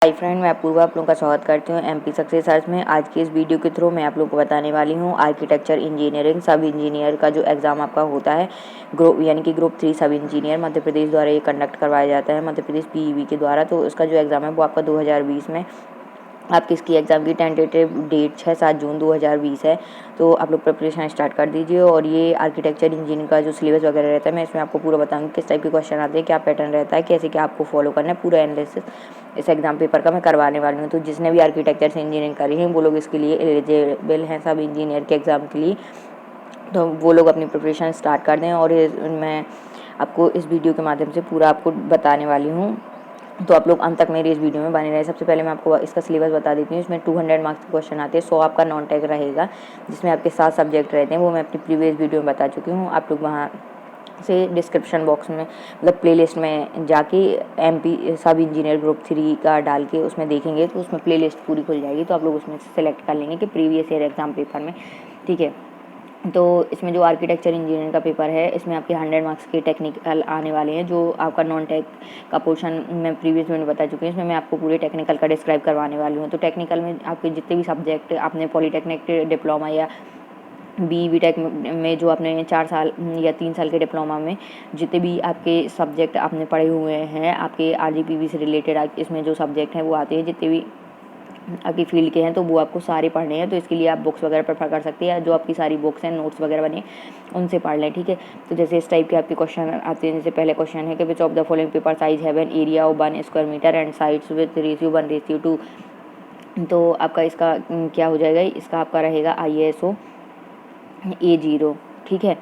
Hi friend, मैं अपूर्वा आप लोगों का स्वागत करती हूँ एमपी सक्सेस सर्च में। आज की इस वीडियो के थ्रू मैं आप लोगों को बताने वाली हूँ आर्किटेक्चर इंजीनियरिंग सब इंजीनियर का जो एग्ज़ाम आपका होता है ग्रुप 3 सब इंजीनियर मध्य प्रदेश द्वारा ये कंडक्ट करवाया जाता है, मध्य प्रदेश पीईबी के द्वारा। तो उसका जो एग्ज़ाम है वो आपका 2020 में आपकी इसकी एग्ज़ाम की टेंटेटिव डेट 6-7 जून 2020 है। तो आप लोग प्रिपरेशन स्टार्ट कर दीजिए। और ये आर्किटेक्चर इंजीनियरिंग का जो सिलेबस वगैरह रहता है मैं इसमें आपको पूरा बताऊंगी किस टाइप के क्वेश्चन आते हैं, क्या पैटर्न रहता है, कैसे क्या आपको फॉलो करना है, पूरा एनालिसिस इस एग्ज़ाम पेपर का मैं करवाने वाली हूँ। तो जिसने भी आर्किटेक्चर से इंजीनियरिंग करी है वो लोग इसके लिए एलिजिबल हैं सब इंजीनियर के एग्ज़ाम के लिए। तो वो लोग अपनी प्रिपरेशन स्टार्ट कर दें और मैं आपको इस वीडियो के माध्यम से पूरा आपको बताने वाली हूँ। तो आप लोग अंत तक मेरी इस वीडियो में बने रहे। सबसे पहले मैं आपको इसका सिलेबस बता देती हूँ। इसमें 200 मार्क्स के क्वेश्चन आते हैं, 100 आपका नॉन टेक रहेगा, जिसमें आपके 7 सब्जेक्ट रहते हैं। वो मैं अपनी प्रीवियस वीडियो में बता चुकी हूँ। आप लोग वहाँ से डिस्क्रिप्शन बॉक्स में मतलब प्लेलिस्ट में जाके एमपी सब इंजीनियर ग्रुप 3 का डाल के उसमें देखेंगे तो उसमें प्लेलिस्ट पूरी खुल जाएगी। तो आप लोग उसमें से सेलेक्ट कर लेंगे कि प्रीवियस ईयर एग्ज़ाम पेपर में, ठीक है। तो इसमें जो आर्किटेक्चर इंजीनियरिंग का पेपर है इसमें आपके 100 मार्क्स के टेक्निकल आने वाले हैं। जो आपका नॉन टेक का पोर्शन मैं प्रीवियस में बता चुकी हूँ, इसमें मैं आपको पूरे टेक्निकल का डिस्क्राइब करवाने वाली हूँ। तो टेक्निकल में आपके जितने भी सब्जेक्ट आपने पॉलीटेक्निक डिप्लोमा या बी टेक में जो आपने 4 साल या 3 साल के डिप्लोमा में जितने भी आपके सब्जेक्ट आपने पढ़े हुए हैं, आपके आरजीपीवी से रिलेटेड इसमें जो सब्जेक्ट हैं वो आते हैं, जितने भी आपकी फील्ड के हैं तो वो आपको सारे पढ़ने हैं। तो इसके लिए आप बुक्स वगैरह प्रेफर कर सकते हैं, जो आपकी सारी बुक्स हैं नोट्स वगैरह बने उनसे पढ़ लें, ठीक है। तो जैसे इस टाइप के आपके क्वेश्चन आते हैं। जैसे पहले क्वेश्चन है कि which of the following paper size have an area of 1 square metre and sides with ratio 1:2। तो आपका इसका क्या हो जाएगा, इसका आपका रहेगा ISO A0, ठीक है।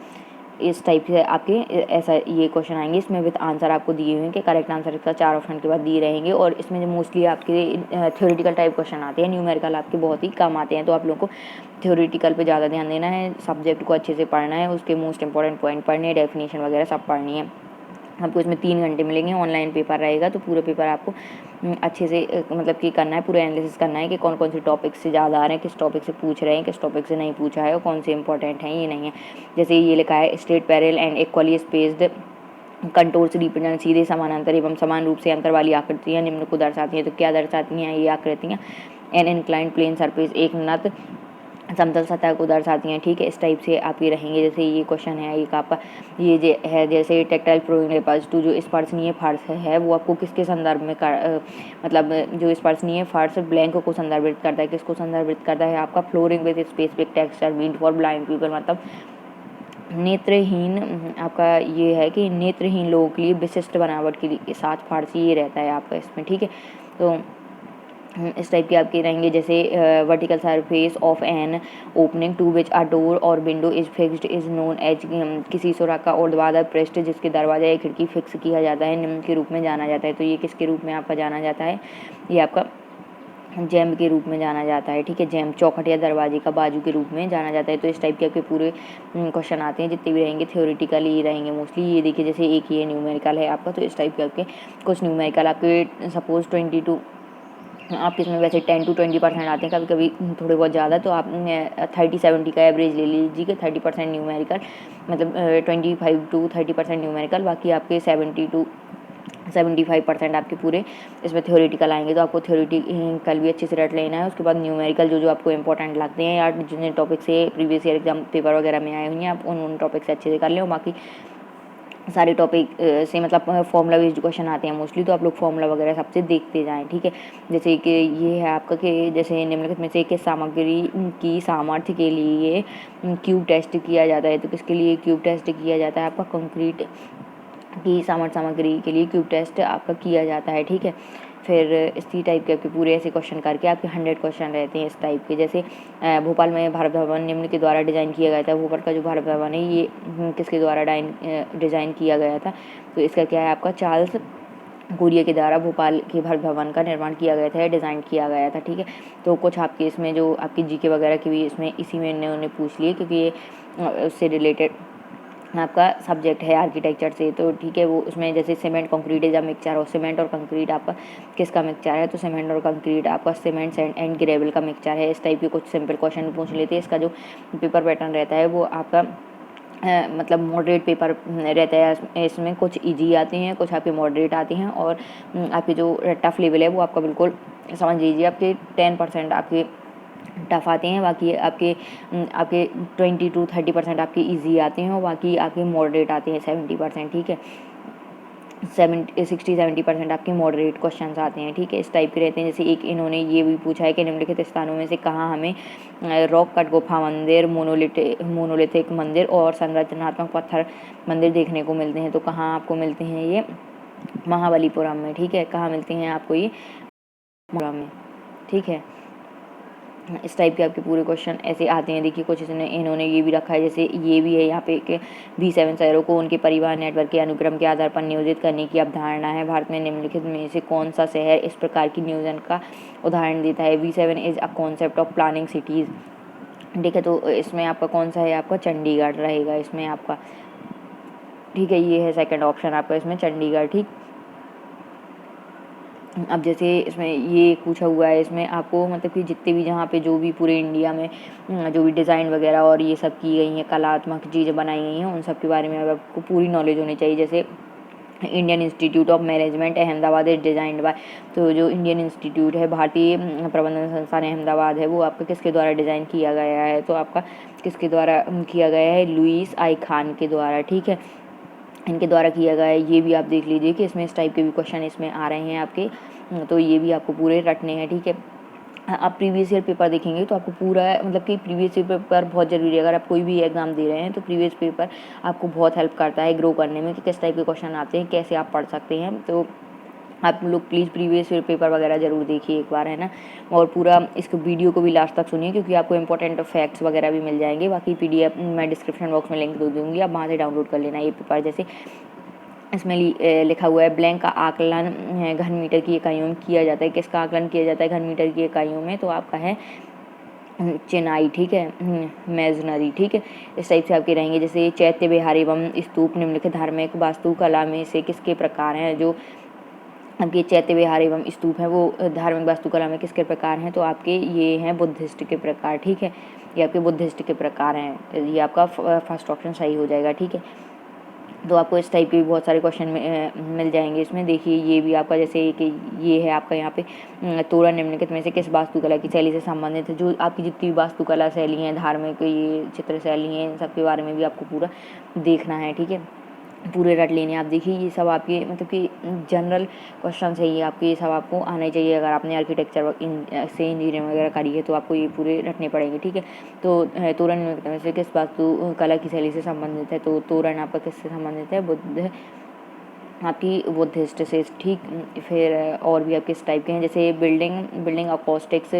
इस टाइप से आपके ऐसा ये क्वेश्चन आएंगे। इसमें विद आंसर आपको दिए हुए हैं कि करेक्ट आंसर इसका 4 ऑप्शन के बाद दिए रहेंगे। और इसमें जो मोस्टली आपके थ्योरेटिकल टाइप क्वेश्चन आते हैं, न्यूमेरिकल आपके बहुत ही कम आते हैं। तो आप लोगों को थ्योरेटिकल पे ज़्यादा ध्यान देना है, सब्जेक्ट को अच्छे से पढ़ना है, उसके मोस्ट इंपॉर्टेंट पॉइंट पढ़ने हैं, डेफिनेशन वगैरह सब पढ़नी है। आपको इसमें 3 घंटे मिलेंगे, ऑनलाइन पेपर रहेगा। तो पूरे पेपर आपको अच्छे से मतलब कि करना है, पूरा एनालिसिस करना है कि कौन कौन से टॉपिक से ज़्यादा आ रहे हैं, किस टॉपिक से पूछ रहे हैं, किस टॉपिक से नहीं पूछा है और कौन से इंपॉर्टेंट हैं ये नहीं है। जैसे ये लिखा है straight parallel and equally spaced contours represent सीधे समानांतर एवं समान रूप से अंतर वाली आकृतियाँ निम्न को दर्शाती हैं। तो क्या दर्शाती हैं ये आकृतियाँ, एन इंक्लाइंड प्लेन सरफेस, एक नत समतल सतह को दर्शाती हैं, ठीक है। इस टाइप से आपके रहेंगे। जैसे ये क्वेश्चन है एक आपका ये है जैसे टेक्टाइल प्रोनेपास टू जो स्पर्शनीय फर्श है वो आपको किसके संदर्भ में मतलब जो स्पर्शनीय फर्श ब्लैंक को संदर्भित करता है, किसको संदर्भित करता है, आपका flooring with specific texture mean for blind people, मतलब नेत्रहीन आपका ये है कि नेत्रहीन लोगों के लिए विशिष्ट बनावट के साथ फर्श ये रहता है आपका इसमें, ठीक है। तो इस टाइप के आपके रहेंगे। जैसे vertical surface of an opening to which a door or window is fixed is known as, किसी सुरंग का ऊर्ध्वाधर पृष्ठ जिसके दरवाजा या खिड़की फिक्स किया जाता है निम्न के रूप में जाना जाता है। तो ये किसके रूप में आपका जाना जाता है, ये आपका जैम के रूप में जाना जाता है, ठीक है। जैम चौखट या दरवाजे का बाजू के रूप में जाना जाता है। तो इस टाइप के आपके पूरे क्वेश्चन आते हैं, जितने भी रहेंगे थ्योरेटिकल ही रहेंगे मोस्टली। ये देखिए जैसे एक ये न्यूमेरिकल है आपका, तो इस टाइप के आपके कुछ न्यूमेरिकल आपके सपोज 22 आपके इसमें वैसे 10 to 20% आते हैं, कभी कभी थोड़े बहुत ज़्यादा। तो आप 30-70 का एवरेज ले लीजिए कि 30% न्यूमेरिकल, मतलब 25 to 30% न्यूमेरिकल, बाकी आपके 70 to 75% आपके पूरे इसमें थ्योरेटिकल आएंगे। तो आपको थ्योरेटिकल भी अच्छे से रट लेना है। उसके बाद न्यूमेरिकल जो जो आपको इंपॉर्टेंट लगते हैं या जिन टॉपिक से प्रीवियस ईयर एग्जाम पेपर वगैरह में आए हुए हैं आप उन टॉपिक से अच्छे से कर लें। और बाकी सारे टॉपिक से मतलब फॉर्मूला बेस्ड क्वेश्चन आते हैं मोस्टली, तो आप लोग फॉर्मूला वगैरह सबसे देखते जाएं, ठीक है। जैसे कि ये है आपका कि जैसे निम्नलिखित में से किस सामग्री की सामर्थ्य के लिए क्यूब टेस्ट किया जाता है। तो किसके लिए क्यूब टेस्ट किया जाता है, आपका कंक्रीट की सामग्री के लिए क्यूब टेस्ट आपका किया जाता है, ठीक है। फिर इसी टाइप के आपके पूरे ऐसे क्वेश्चन करके आपके 100 क्वेश्चन रहते हैं इस टाइप के। जैसे भोपाल में भारत भवन निम्न के द्वारा डिज़ाइन किया गया था। भोपाल का जो भारत भवन है ये किसके द्वारा डिज़ाइन किया गया था, तो इसका क्या है आपका चार्ल्स कोरिया के द्वारा भोपाल के भारत भवन का निर्माण किया गया था या डिज़ाइन किया गया था, ठीक है। तो कुछ आपके इसमें जो आपकी जीके वगैरह की भी इसमें इसी में उन्होंने पूछ लिए, क्योंकि ये उससे रिलेटेड आपका सब्जेक्ट है आर्किटेक्चर से। तो ठीक है, वो उसमें जैसे cement concrete is a mixture, और सीमेंट और कंक्रीट आपका किसका मिक्सचर है, तो सीमेंट और कंक्रीट आपका सीमेंट सैंड एंड ग्रेवल का मिक्सचर है। इस टाइप के कुछ सिंपल क्वेश्चन पूछ लेते हैं। इसका जो पेपर पैटर्न रहता है वो आपका मतलब मॉडरेट पेपर रहता है। इसमें कुछ इजी आते हैं, कुछ आपके मॉडरेट आते हैं, और आपके जो टफ लेवल है वो आपका बिल्कुल समझ लीजिए आपके 10% आपके टफ आते हैं, बाकी आपके आपके 20 to 30% आपके इजी आते हैं और बाकी आपके मॉडरेट आते हैं 70%, ठीक है। 60-70% आपके मॉडरेट क्वेश्चंस आते हैं, ठीक है, इस टाइप के रहते हैं। जैसे एक इन्होंने ये भी पूछा है कि निम्नलिखित स्थानों में से कहाँ हमें रॉक कट गुफा मंदिर, मोनोलिथिक मंदिर और संरचनात्मक पत्थर मंदिर देखने को मिलते हैं। तो कहाँ आपको मिलते हैं ये? महाबलीपुरम में, ठीक है। कहाँ मिलते हैं आपको ये? महाबलीपुरम में, ठीक है। इस टाइप के आपके पूरे क्वेश्चन ऐसे आते हैं। देखिए कुछ इन्होंने ये भी रखा है, जैसे ये भी है यहाँ पे कि V7 शहरों को उनके परिवहन नेटवर्क के अनुक्रम के आधार पर नियोजित करने की अवधारणा है। भारत में निम्नलिखित में से कौन सा शहर इस प्रकार की नियोजन का उदाहरण देता है? V7 is a concept of planning cities, ठीक है। तो इसमें आपका कौन सा है? आपका चंडीगढ़ रहेगा इसमें आपका, ठीक है। ये है सेकंड ऑप्शन आपका इसमें चंडीगढ़, ठीक। अब जैसे इसमें ये पूछा हुआ है, इसमें आपको मतलब कि जितने भी जहाँ पे जो भी पूरे इंडिया में जो भी डिज़ाइन वगैरह और ये सब की गई हैं, कलात्मक चीज़ें बनाई गई हैं, उन सब के बारे में अब आपको पूरी नॉलेज होनी चाहिए। जैसे Indian Institute of Management Ahmedabad is designed by, तो जो इंडियन इंस्टीट्यूट है, भारतीय प्रबंधन संस्थान अहमदाबाद है, वो आपका किसके द्वारा डिज़ाइन किया गया है? तो आपका किसके द्वारा किया गया है? लुईस आई खान के द्वारा, ठीक है, इनके द्वारा किया गया है। ये भी आप देख लीजिए कि इसमें इस टाइप के भी क्वेश्चन इसमें आ रहे हैं आपके, तो ये भी आपको पूरे रटने हैं, ठीक है। आप प्रीवियस ईयर पेपर देखेंगे तो आपको पूरा मतलब कि प्रीवियस ईयर पेपर बहुत ज़रूरी है। अगर आप कोई भी एग्जाम दे रहे हैं तो प्रीवियस पेपर आपको बहुत हेल्प करता है ग्रो करने में कि किस टाइप के क्वेश्चन आते हैं, कैसे आप पढ़ सकते हैं। तो आप लोग प्लीज़ प्रीवियस ईयर पेपर वगैरह ज़रूर देखिए एक बार, है ना, और पूरा इसको वीडियो को भी लास्ट तक सुनिए क्योंकि आपको इंपॉर्टेंट फैक्ट्स वगैरह भी मिल जाएंगे। बाकी PDF मैं डिस्क्रिप्शन बॉक्स में लिंक दे दूँगी, आप वहाँ से डाउनलोड कर लेना ये पेपर। जैसे इसमें लिखा हुआ है ब्लैंक का आकलन घन मीटर की इकाइयों में किया जाता है। किसका आकलन किया जाता है घन मीटर की इकाइयों में? तो आपका है चिनाई, ठीक है, मेजनरी, ठीक है। इस टाइप से आपके रहेंगे। जैसे चैत्य विहार एवं स्तूप निम्नलिखित धार्मिक वास्तुकला में से किसके प्रकार हैं? जो आपके चैत्य विहार एवं स्तूप है वो धार्मिक वास्तुकला में किसके प्रकार हैं? तो आपके ये हैं बुद्धिस्ट के प्रकार, ठीक है, ये आपके बुद्धिस्ट के प्रकार हैं। ये आपका फर्स्ट ऑप्शन सही हो जाएगा, ठीक है। तो आपको इस टाइप के भी बहुत सारे क्वेश्चन मिल जाएंगे इसमें। देखिए ये भी आपका जैसे कि ये है आपका यहाँ पे तोरण निम्नलिखित में से किस वास्तुकला की शैली से संबंधित है? जो आपकी जितनी भी वास्तुकला शैली हैं, धार्मिक ये चित्र शैली हैं, इन सब के बारे में भी आपको पूरा देखना है, ठीक है, पूरे रट लेने। आप देखिए ये सब आपके मतलब कि जनरल क्वेश्चन है, ये आपके ये सब आपको आने चाहिए। अगर आपने आर्किटेक्चर से इंजीनियरिंग वगैरह करी है तो आपको ये पूरे रटने पड़ेंगे, ठीक है। तो तोरण में से किस वास्तु कला की शैली से संबंधित है? तो तोरण आपका किससे संबंधित है? बुद्ध आपकी बुद्धिस्ट से, ठीक। फिर और भी आपके इस टाइप के हैं, जैसे बिल्डिंग अकॉस्टिक्स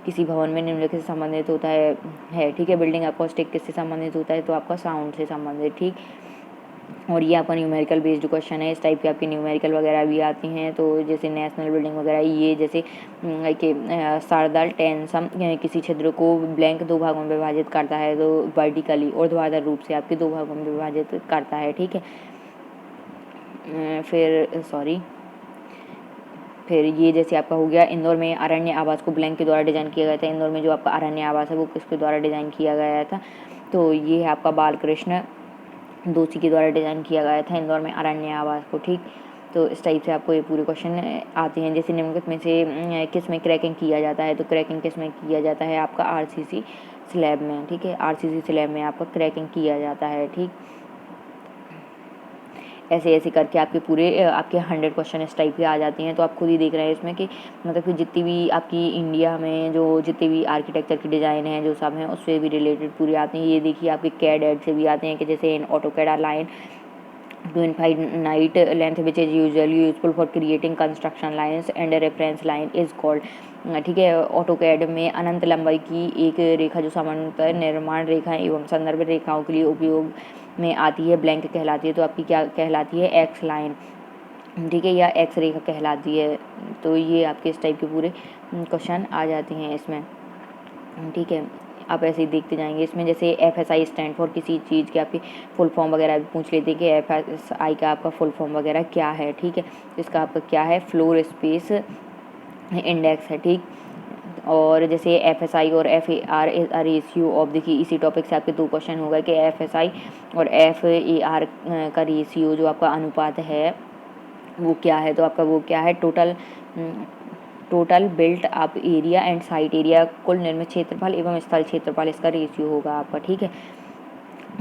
किसी भवन में निम्नलिखित से संबंधित होता है, ठीक है। बिल्डिंग अकॉस्टिक किससे संबंधित होता है? तो आपका साउंड से संबंधित, ठीक। और ये आपका न्यूमेरिकल बेस्ड क्वेश्चन है। इस टाइप के आपके न्यूमेरिकल वगैरह भी आती हैं। तो जैसे नेशनल बिल्डिंग वगैरह, ये जैसे कि सरदार टेंसम किसी क्षेत्र को ब्लैंक दो भागों में विभाजित करता है, तो वर्टिकली ऊर्ध्वाधर रूप से आपके दो भागों में विभाजित करता है, ठीक है। फिर ये जैसे आपका हो गया इंदौर में अरण्य आवास को ब्लैंक के द्वारा डिजाइन किया गया था। इंदौर में जो आपका अरण्य आवास है वो किसके द्वारा डिजाइन किया गया था? तो ये है आपका बालकृष्ण दोषी के द्वारा डिजाइन किया गया था इंदौर में अरण्य आवास को, ठीक। तो इस टाइप से आपको ये पूरे क्वेश्चन आते हैं। जैसे निम्नलिखित में से किस में क्रैकिंग किया जाता है? तो क्रैकिंग किस में किया जाता है? आपका RCC स्लैब में, ठीक है, RCC स्लैब में आपका क्रैकिंग किया जाता है, ठीक। ऐसे ऐसे करके आपके पूरे आपके 100 क्वेश्चन इस टाइप के आ जाते हैं। तो आप खुद ही देख रहे हैं इसमें कि मतलब कि जितनी भी आपकी इंडिया में जो जितनी भी आर्किटेक्चर की डिज़ाइन है जो सब हैं उससे भी रिलेटेड पूरे आते हैं। ये देखिए आपके कैड एड से भी आते हैं कि जैसे इन AutoCAD line to infinite length which is usually useful for creating construction lines and a reference line is called, ठीक है। ऑटोकैड में अनंत लंबाई की एक रेखा जो सामान्यतः निर्माण रेखा एवं संदर्भ रेखाओं के लिए उपयोग में आती है ब्लैंक कहलाती है। तो आपकी क्या कहलाती है? एक्स लाइन, ठीक है, या एक्स रेखा कहलाती है। तो ये आपके इस टाइप के पूरे क्वेश्चन आ जाते हैं इसमें, ठीक है। आप ऐसे ही देखते जाएंगे इसमें। जैसे FSI स्टैंड फॉर किसी चीज़ के आपके फुल फॉर्म वगैरह भी पूछ लेते हैं कि FSI का आपका फुल फॉर्म वगैरह क्या है, ठीक है। इसका आपका क्या है? फ्लोर स्पेस इंडेक्स है, ठीक। और जैसे FSI और FAR is a ratio of, देखिए इसी टॉपिक से आपके 2 क्वेश्चन हो गए कि FSI और FAR का रेशियो जो आपका अनुपात है वो क्या है? तो आपका वो क्या है? Total total built up area and site area, कुल निर्मित क्षेत्रफल एवं स्थल क्षेत्रफल, इसका रेशियो होगा आपका, ठीक है।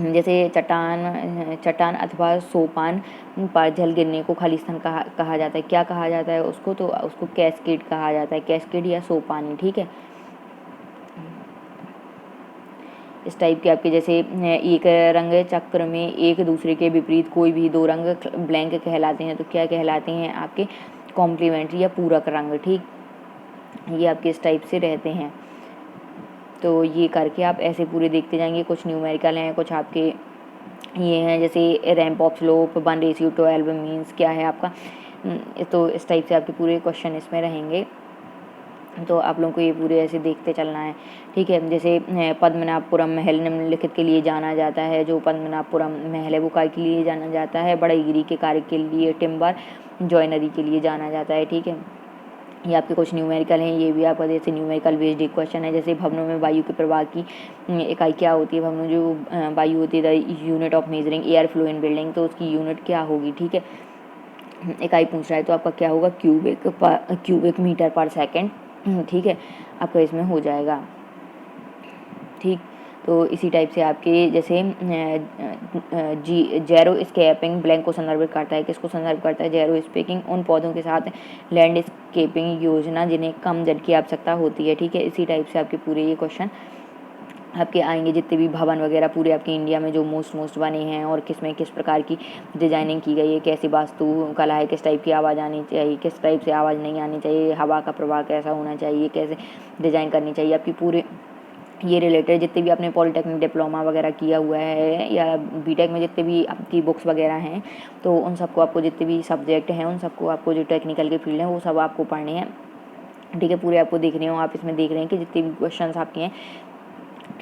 जैसे चट्टान अथवा सोपान पर जल गिरने को खालिस्तान कहा जाता है। क्या कहा जाता है उसको? तो उसको कैस्केड कहा जाता है, कैस्केड या सोपानी, ठीक है। इस टाइप के आपके जैसे एक रंग चक्र में एक दूसरे के विपरीत कोई भी दो रंग ब्लैंक कहलाते हैं, तो क्या कहलाते हैं? आपके कॉम्प्लीमेंट्री या पूरक रंग, ठीक। ये आपके इस टाइप से रहते हैं। तो ये करके आप ऐसे पूरे देखते जाएंगे। कुछ न्यूमेरिकल हैं, कुछ आपके ये हैं जैसे रैंप ऑफ स्लोप 1:12 मीन्स क्या है आपका। तो इस टाइप से आपके पूरे क्वेश्चन इसमें रहेंगे। तो आप लोगों को ये पूरे ऐसे देखते चलना है, ठीक है। जैसे पद्मनाभपुरम महल निम्नलिखित के लिए जाना जाता है। जो पद्मनाभपुरम महल है वो काय के लिए जाना जाता है? बढ़ईगिरी के कार्य के लिए, टिम्बर जॉइनरी के लिए जाना जाता है, ठीक है। ये आपके कुछ न्यूमेरिकल हैं, ये भी आपका जैसे न्यूमेरिकल बेस्ड एक क्वेश्चन है। जैसे भवनों में वायु के प्रवाह की इकाई क्या होती है? भवनों जो वायु होती है the unit of measuring air flow in building, तो उसकी यूनिट क्या होगी, ठीक है। इकाई पूछ रहा है तो आपका क्या होगा? क्यूबिक मीटर पर सेकेंड, ठीक है, आपका इसमें हो जाएगा, ठीक। तो इसी टाइप से आपके जैसे जेरो स्केपिंग ब्लैंक को संदर्भित करता है। किसको संदर्भित करता है? जेरो स्पेकिंग उन पौधों के साथ लैंडस्केपिंग योजना जिन्हें कम जल की आवश्यकता होती है, ठीक है। इसी टाइप से आपके पूरे ये क्वेश्चन आपके आएंगे। जितने भी भवन वगैरह पूरे आपके इंडिया में जो मोस्ट बने हैं और किसमें किस प्रकार की डिजाइनिंग की गई है, कैसी वास्तु कला है, किस टाइप की आवाज़ आनी चाहिए, किस टाइप से आवाज़ नहीं आनी चाहिए, हवा का प्रवाह कैसा होना चाहिए, कैसे डिज़ाइन करनी चाहिए, आपकी पूरे ये रिलेटेड जितने भी आपने पॉलिटेक्निक डिप्लोमा वगैरह किया हुआ है या बीटेक में जितने भी आपकी बुक्स वगैरह हैं, तो उन सबको आपको जितने भी सब्जेक्ट हैं उन सबको आपको जो टेक्निकल के फील्ड हैं वो सब आपको पढ़ने हैं, ठीक है। पूरे आपको देखने हो। आप इसमें देख रहे हैं कि जितने भी क्वेश्चन आपके हैं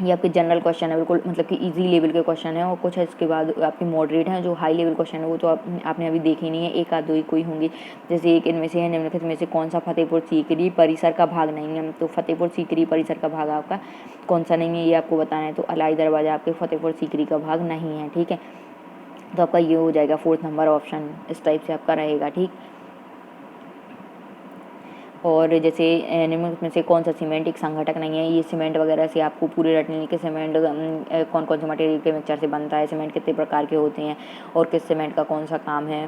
ये आपके जनरल क्वेश्चन है, बिल्कुल मतलब कि इजी लेवल के क्वेश्चन है। और कुछ है इसके बाद आपके मॉडरेट हैं, जो हाई लेवल क्वेश्चन है वो तो आपने अभी देखे नहीं है, एक आध दो ही कोई होंगी। जैसे एक इनमें से है निम्नलिखित में से कौन सा फतेहपुर सीकरी परिसर का भाग नहीं है? तो फतेहपुर सीकरी परिसर का भाग आपका कौन सा नहीं है ये आपको बताना है। तो अलाई दरवाज़ा आपके फतेहपुर सीकरी का भाग नहीं है, ठीक है। तो आपका ये हो जाएगा 4th नंबर ऑप्शन, इस टाइप से आपका रहेगा, ठीक। और जैसे निम्नलिखित में से कौन सा सीमेंट एक संघटक नहीं है? ये सीमेंट वगैरह से आपको पूरे रटने के सीमेंट कौन कौन से मटेरियल के मिक्सचर से बनता है, सीमेंट कितने प्रकार के होते हैं और किस सीमेंट का कौन सा काम है,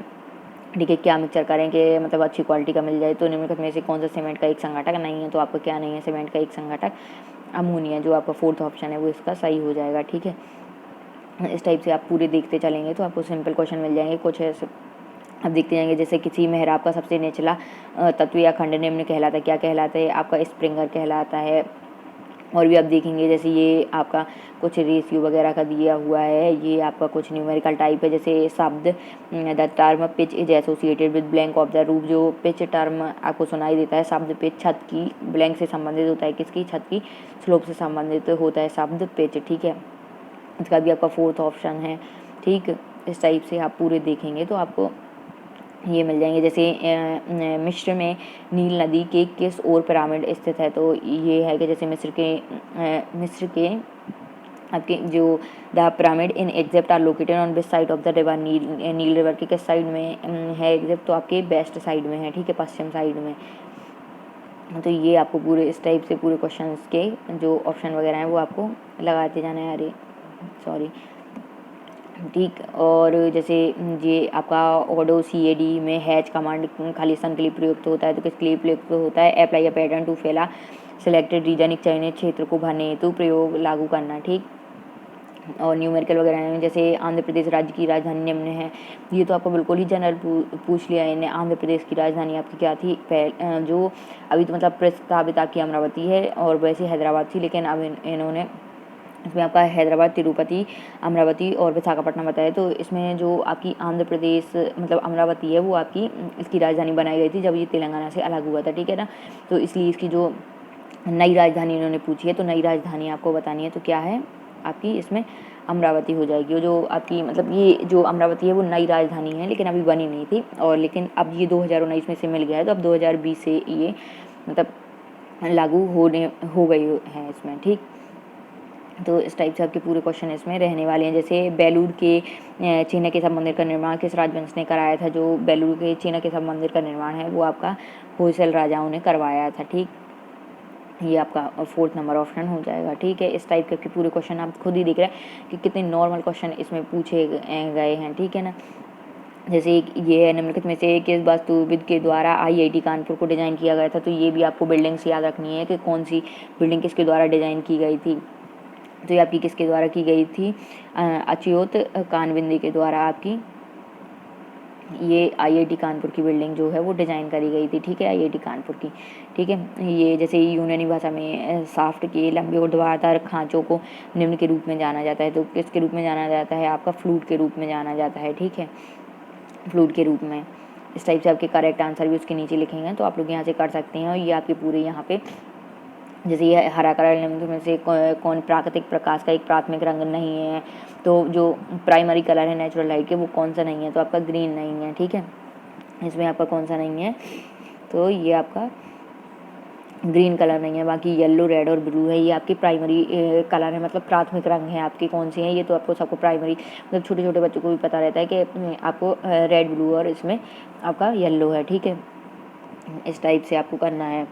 ठीक है। क्या मिक्सचर करें कि मतलब अच्छी क्वालिटी का मिल जाए? तो निम्नलिखित में से कौन सा सीमेंट का एक संघटक नहीं है? तो आपका क्या नहीं है सीमेंट का एक संघटक? अमोनिया, जो आपका 4th ऑप्शन है वो इसका सही हो जाएगा, ठीक है। इस टाइप से आप पूरे देखते चलेंगे तो आपको सिंपल क्वेश्चन मिल जाएंगे। कुछ ऐसे अब देखते जाएंगे। जैसे किसी मेहराब का सबसे निचला तत्व या खंड निम्न कहलाता है, क्या कहलाता है? आपका स्प्रिंगर कहलाता है। और भी आप देखेंगे जैसे ये आपका कुछ रेशियो वगैरह का दिया हुआ है, ये आपका कुछ न्यूमेरिकल टाइप है। जैसे शब्द the term pitch is associated with blank of the roof, जो पिच टर्म आपको सुनाई देता है, शब्द पिच छत की ब्लैंक से संबंधित होता है, किसकी? छत की स्लोप से संबंधित होता है शब्द पिच, ठीक है। इसका भी आपका 4th ऑप्शन है, ठीक। इस टाइप से आप पूरे देखेंगे तो आपको ये मिल जाएंगे। जैसे मिस्र में नील नदी के किस ओर पिरामिड स्थित है? तो ये है कि जैसे मिस्र के आपके जो the pyramid in Egypt are located on which side of the river Nile river के किस साइड में है इजिप्ट? तो आपके वेस्ट साइड में है, ठीक है, पश्चिम साइड में। तो ये आपको पूरे इस टाइप से पूरे क्वेश्चंस के जो ऑप्शन वगैरह हैं वो आपको लगाते जाना है। अरे सॉरी, ठीक। और जैसे ये आपका ऑडो CAD में हैच कमांड खालिस्तान के लिए प्रयुक्त होता है, तो किसके लिए प्रयुक्त होता है? अप्लाई अ पैटर्न टू फेला सिलेक्टेड रीजन, एक चयनित क्षेत्र को भरने हेतु प्रयोग लागू करना, ठीक। और न्यूमेरिकल वगैरह हैं। जैसे आंध्र प्रदेश राज्य की राजधानी निम्न है, ये तो आपको बिल्कुल ही जनरल पूछ लिया है। आंध्र प्रदेश की राजधानी आपकी क्या थी? जो अभी तो मतलब प्रस्तावित आपकी अमरावती है और वैसे हैदराबाद थी, लेकिन अब इन्होंने इसमें आपका हैदराबाद, तिरुपति, अमरावती और विशाखापट्टनम बताया। तो इसमें जो आपकी आंध्र प्रदेश मतलब अमरावती है वो आपकी इसकी राजधानी बनाई गई थी जब ये तेलंगाना से अलग हुआ था, ठीक है ना। तो इसलिए इसकी जो नई राजधानी इन्होंने पूछी है, तो नई राजधानी आपको बतानी है, तो क्या है आपकी इसमें? अमरावती हो जाएगी। और जो आपकी मतलब ये जो अमरावती है वो नई राजधानी है, लेकिन अभी बनी नहीं थी, और लेकिन अब ये 2019 में से मिल गया है, तो अब 2020 से ये मतलब लागू हो गई है इसमें, ठीक। तो इस टाइप से आपके पूरे क्वेश्चन इसमें रहने वाले हैं। जैसे बेलूर के चीना केसब मंदिर का निर्माण किस राजवंश ने कराया था? जो बेलूर के चीना केसब मंदिर का निर्माण है वो आपका होयसल राजाओं ने करवाया था। ठीक, ये आपका 4th नंबर ऑप्शन हो जाएगा। ठीक है, इस टाइप के आपके पूरे क्वेश्चन आप खुद ही देख रहे हैं कि कितने नॉर्मल क्वेश्चन इसमें पूछे गए हैं। ठीक है ना, जैसे ये है निम्नलिखित में से किस वास्तुविद के द्वारा IIT कानपुर को डिज़ाइन किया गया था? तो ये भी आपको बिल्डिंग्स याद रखनी है कि कौन सी बिल्डिंग किसके द्वारा डिज़ाइन की गई थी। तो ये आपकी किसके द्वारा की गई थी? अच्युत कानविंदी के द्वारा आपकी ये IIT कानपुर की बिल्डिंग जो है वो डिज़ाइन करी गई थी। ठीक है, IIT कानपुर की। ठीक है, ये जैसे यूनानी भाषा में शाफ्ट के लंबे ऊर्ध्वाधर खांचों को निम्न के रूप में जाना जाता है। तो किसके रूप में जाना जाता है? आपका फ्लूट के रूप में जाना जाता है। ठीक है, फ्लूट के रूप में। इस टाइप से आपके करेक्ट आंसर भी उसके नीचे लिखेंगे तो आप लोग यहाँ से कर सकते हैं। और ये आपके पूरे यहाँ पे जैसे ये हरा कलर निम्न में से कौन प्राकृतिक प्रकाश का एक प्राथमिक रंग नहीं है? तो जो प्राइमरी कलर है नेचुरल लाइट के वो कौन सा नहीं है? तो आपका ग्रीन नहीं है। ठीक है, इसमें आपका कौन सा नहीं है? तो ये आपका ग्रीन कलर नहीं है। बाकी येलो, रेड और ब्लू है, ये आपकी प्राइमरी कलर है, मतलब प्राथमिक रंग है आपके। कौन से हैं ये? तो आपको सबको प्राइमरी, मतलब छोटे छोटे बच्चों को भी पता रहता है कि आपको रेड, ब्लू और इसमें आपका येलो है। ठीक है, इस टाइप से आपको करना है।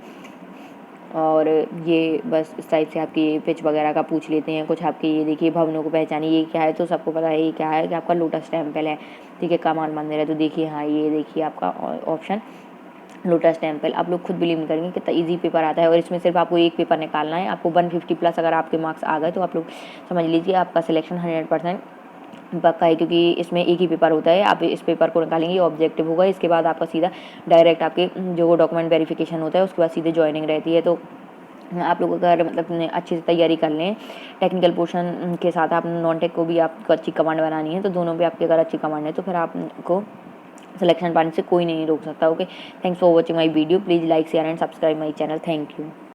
और ये बस इस टाइप से आपकी पिच वगैरह का पूछ लेते हैं कुछ। आपके ये देखिए भवनों को पहचानिए, ये क्या है? तो सबको पता है ये क्या है कि आपका लोटस टेम्पल है। ठीक है, कमान मंदिर है। तो देखिए हाँ, ये देखिए आपका ऑप्शन लोटस टेम्पल। आप लोग खुद बिलीव नहीं करेंगे कितना इजी पेपर आता है। और इसमें सिर्फ आपको एक पेपर निकालना है। आपको 150 प्लस अगर आपके मार्क्स आ गए तो आप लोग समझ लीजिए आपका सिलेक्शन 100% पक्का है, क्योंकि इसमें एक ही पेपर होता है। आप इस पेपर को निकालेंगे, ऑब्जेक्टिव होगा, इसके बाद आपका सीधा डायरेक्ट आपके जो डॉक्यूमेंट वेरिफिकेशन होता है उसके बाद सीधे ज्वाइनिंग रहती है। तो आप लोग अगर मतलब अच्छे से तैयारी कर लें टेक्निकल पोर्शन के साथ, आप नॉन टेक को भी आपको अच्छी कमांड बनानी है तो दोनों भी आपकी अगर अच्छी कमांड है तो फिर आपको सिलेक्शन पाने से कोई नहीं रोक सकता। Okay, thanks for watching my video. Please like, share and subscribe my channel. Thank you.